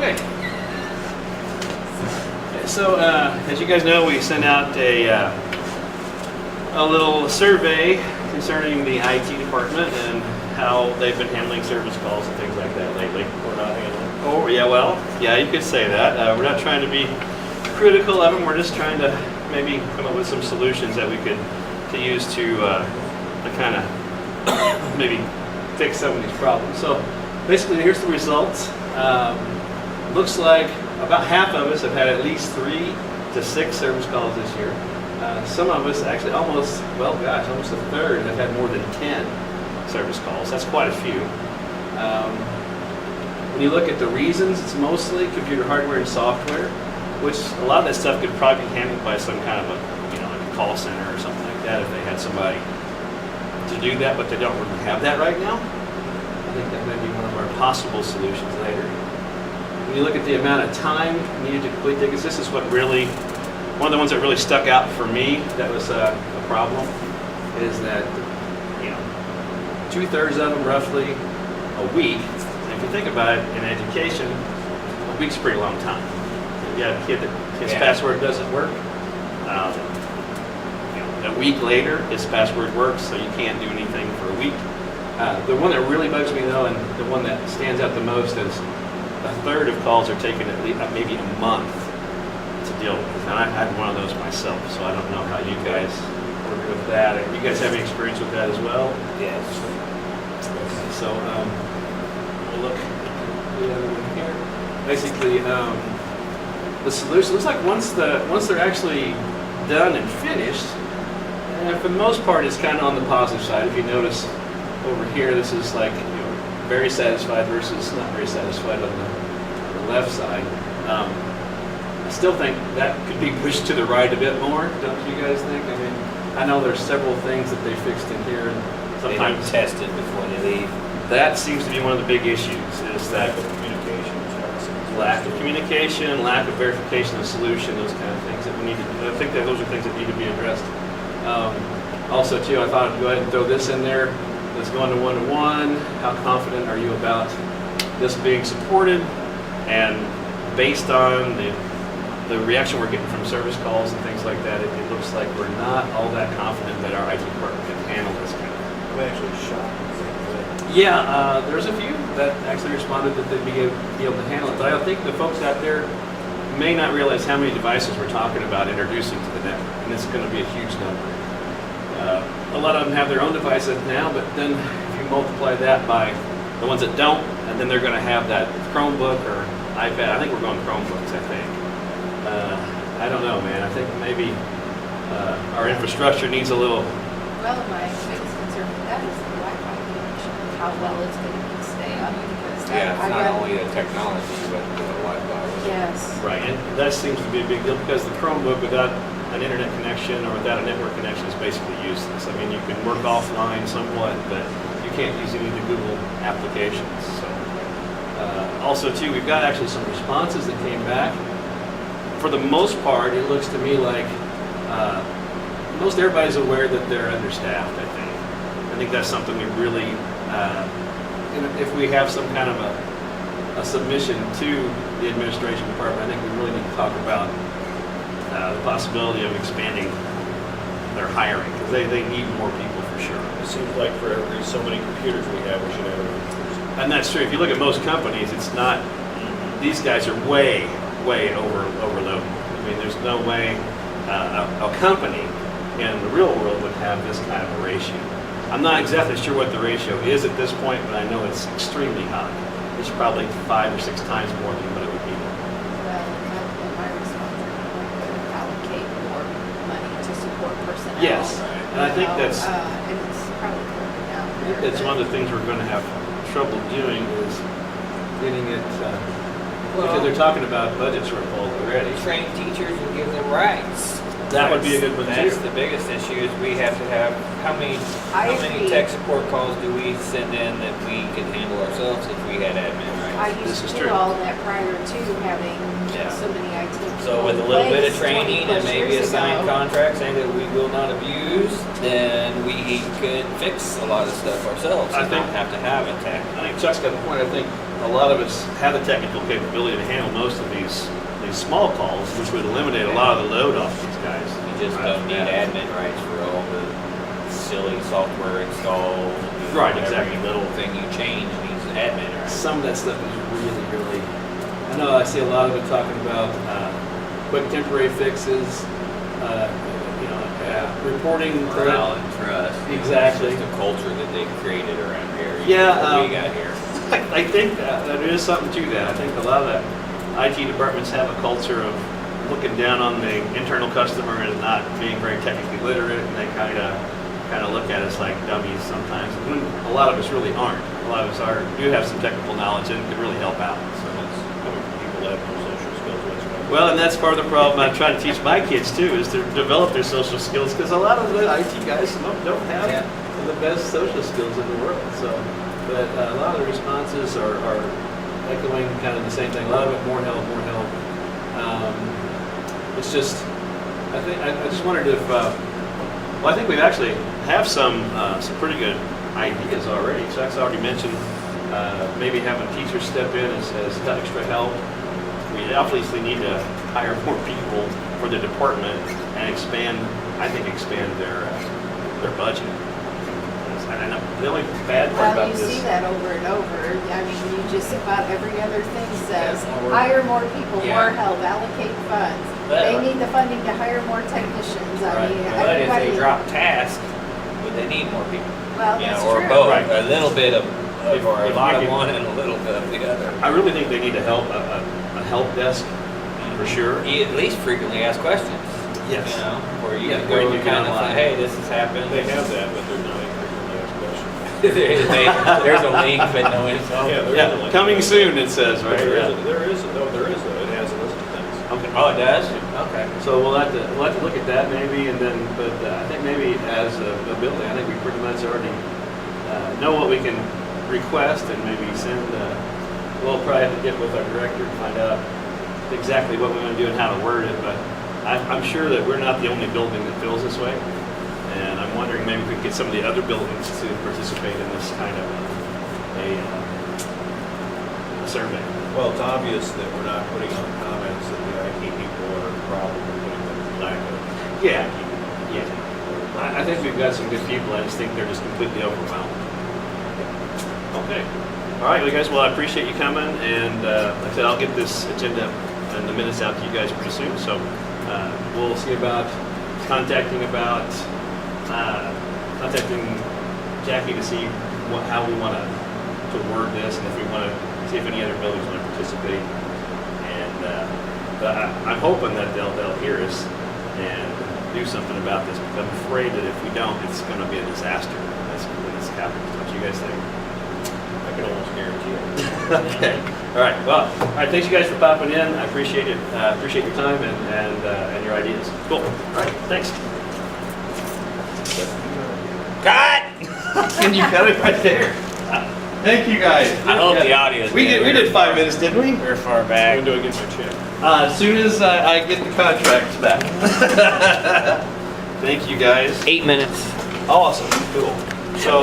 Okay. So, as you guys know, we sent out a little survey concerning the IT department and how they've been handling service calls and things like that lately. We're not handling. Oh, yeah, well, yeah, you could say that. We're not trying to be critical of them. We're just trying to maybe come up with some solutions that we could use to kind of maybe fix some of these problems. So basically, here's the results. Looks like about half of us have had at least 3 to 6 service calls this year. Some of us actually almost a third have had more than 10 service calls. That's quite a few. When you look at the reasons, it's mostly computer hardware and software, which a lot of that stuff could probably be handled by some kind of like a call center or something like that if they had somebody to do that, but they don't really have that right now. I think that may be one of our possible solutions later. When you look at the amount of time needed to complete tickets, this is what really, one of the ones that really stuck out for me that was a problem, is that 2/3 of them roughly a week. And if you think about it, in education, a week's a pretty long time. If you got a kid that his password doesn't work, a week later his password works, so you can't do anything for a week. The one that really bugs me though, and the one that stands out the most, is a third of calls are taken at least maybe a month to deal with. And I had one of those myself, so I don't know how you guys work with that. You guys have any experience with that as well? Yes. So we'll look at the other one here. Basically, the solution looks like once they're actually done and finished, and for the most part, it's kind of on the positive side. If you notice over here, this is like very satisfied versus not very satisfied on the left side. I still think that could be pushed to the right a bit more, don't you guys think? I mean, I know there's several things that they fixed in here, and sometimes they test it before they leave. That seems to be one of the big issues, is that lack of communication, lack of verification of solution, those kind of things that we need to, I think that those are things that need to be addressed. Also too, I thought I'd go ahead and throw this in there. Let's go into one-to-one. How confident are you about this being supported? And based on the reaction we're getting from service calls and things like that, it looks like we're not all that confident that our IT department can handle this kind of thing. I'm actually shocked. Yeah, there's a few that actually responded that they'd be able to handle it. But I think the folks out there may not realize how many devices we're talking about introducing to the network, and it's going to be a huge number. A lot of them have their own devices now, but then if you multiply that by the ones that don't, and then they're going to have that Chromebook or iPad. I think we're going Chromebooks, I think. I don't know, man. I think maybe our infrastructure needs a little... Well, my biggest concern with that is the Wi-Fi connection, how well it's going to stay up. Because It's not only the technology, but the Wi-Fi. Yes. Right, and that seems to be a big deal because the Chromebook without an internet connection or without a network connection is basically useless. I mean, you can work offline somewhat, but you can't use any of the Google applications. So, also too, we've got actually some responses that came back. For the most part, it looks to me like most everybody's aware that they're understaffed, I think that's something we really, if we have some kind of a submission to the administration department, I think we really need to talk about the possibility of expanding their hiring, because they need more people for sure. It seems like for every so many computers we have, we should have a... And that's true. If you look at most companies, it's not, these guys are way overloaded. I mean, there's no way a company in the real world would have this kind of a ratio. I'm not exactly sure what the ratio is at this point, but I know it's extremely high. It's probably 5 or 6 times more than what it would be. Well, my response is to allocate more money to support personnel. Yes, and I think that's... and it's probably going down there. It's one of the things we're going to have trouble doing is getting it, because they're talking about budget shortfalls already. Train teachers and give them rights. That would be a good one too. That's the biggest issue, is we have to have, how many agree. tech support calls do we send in that we could handle ourselves if we had admin I rights? used This is to do true. all that prior to having Yeah. so many IT people. So with a little bit of in place training 20 and plus maybe a years signed ago. contract saying that we will not abuse, then we could fix a lot of stuff ourselves I and think- not have to have a tech. I think Chuck's got a point. I think a lot of us have the technical capability to handle most of these small calls, which would eliminate a lot of the load off these guys. You just don't need admin rights for all the silly software installed. Right, Every exactly. little thing you change needs admin rights. Some of that stuff is really, I know I see a lot of it talking about quick temporary fixes, reporting. Morale and trust. Exactly. It's just a culture that they've created around here. Yeah, What we got here. I think that there is something to that. I think a lot of the IT departments have a culture of looking down on the internal customer and not being very technically literate, and they kind of look at us like dummies sometimes. When a lot of us really aren't. A lot of us do have some technical knowledge and can really help out. So People have no social skills whatsoever. well, and that's part of the problem I'm trying to teach my kids too, is to develop their social skills, because a lot of the IT guys don't have the best social skills in the world. So, but a lot of the responses are echoing kind of the same thing. A lot of it, more help. It's just, I just wondered if, well, I think we've actually have some pretty good ideas already. Chuck's already mentioned maybe having teachers step in as extra help. We obviously need to hire more people for the department and expand their budget. I know the only bad part Well, about you this. see that over and over. I mean, you just about every other thing says, Yeah, more- hire more people, Yeah. more help, allocate funds. But- They need the funding to hire more technicians. I Right. mean, But if everybody. they drop tasks, would they need more people? Well, You know, that's or true. both, Right. a little bit of, If- or a if lot we of could- one and a little bit of the other. I really think they need a help desk for sure. You at least frequently ask questions. Yes. You know, where you Yeah, can where go you and can kind of outline. say, hey, this has happened. They have that, but they're not frequently asked questions. There's a link, but no info. Yeah, there is a Yeah, link. coming soon, it says, right? There is, Yeah. it has a list of things. Okay. Oh, it does? Okay. So we'll have to look at that maybe, and then, but I think maybe as a building, I think we pretty much already know what we can request, and maybe send, we'll probably have to get with our director to find out exactly what we want to do and how to word it, but I'm sure that we're not the only building that feels this way, and I'm wondering maybe if we can get some of the other buildings to participate in this kind of a survey. Well, it's obvious that we're not putting on the comments that the IT people are a problem, we're putting the lack of. Yeah, yeah. I think we've got some good people. I just think they're just completely overwhelmed. Okay. All right, well, guys. Well, I appreciate you coming, and like I said, I'll get this agenda and the minutes out to you guys pretty soon. So we'll see about contacting Jackie to see how we want to word this, and if we want to see if any other buildings want to participate. And but I'm hoping that they'll hear us and do something about this, because I'm afraid that if we don't, it's going to be a disaster when this happens. Don't you guys think? I can almost guarantee it. Okay. All right. Well, all right. Thanks you guys for popping in. I appreciate it. Appreciate your time and your ideas. Cool. All right. Thanks. Cut! And you got it right there. Thank you guys. I hope the audio is We did 5 minutes, didn't we? We're far I'm back. going to do it against my check. As soon as I get the contracts back. Thank you guys. 8 minutes. Awesome. Cool. So.